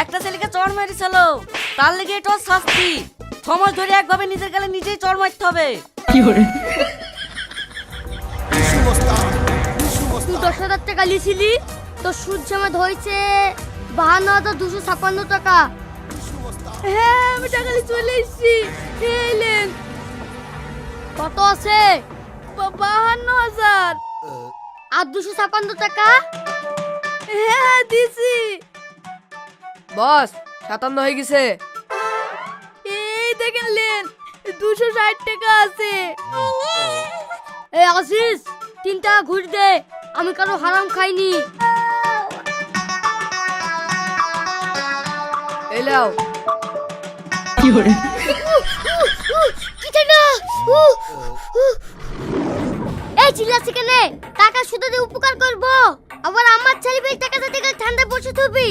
একটা ছেলেকে চড় মারিছিল, তার লেগে এটা ওর শাস্তি। 6 মাস ধরে একভাবে নিজের গালে নিজেই চড় মারতে হবে। তুই 10,000 টাকা লিছিলি, তো সুদ জমা হয়েছে 52,256 টাকা। হ্যাঁ আমি টাকা নিয়ে চলে এসেছি। এলেন কত আছে? 52,000 আর 256 টাকা। হ্যাঁ দিছি। বস 57 হয়ে গেছে। এই দেখেন লেন 260 টাকা আছে। এই আসিস 3 টাকা ঘুষ দে, আমি কারো হারাম খাইনি। এই লাও। কি টাকা? এই চিল্লাছি কেনে? টাকা সুদে দিয়ে উপকার করব, আবার আমার ছেলে টাকা দিতে গেলে ঠান্ডা বসে থাকবি।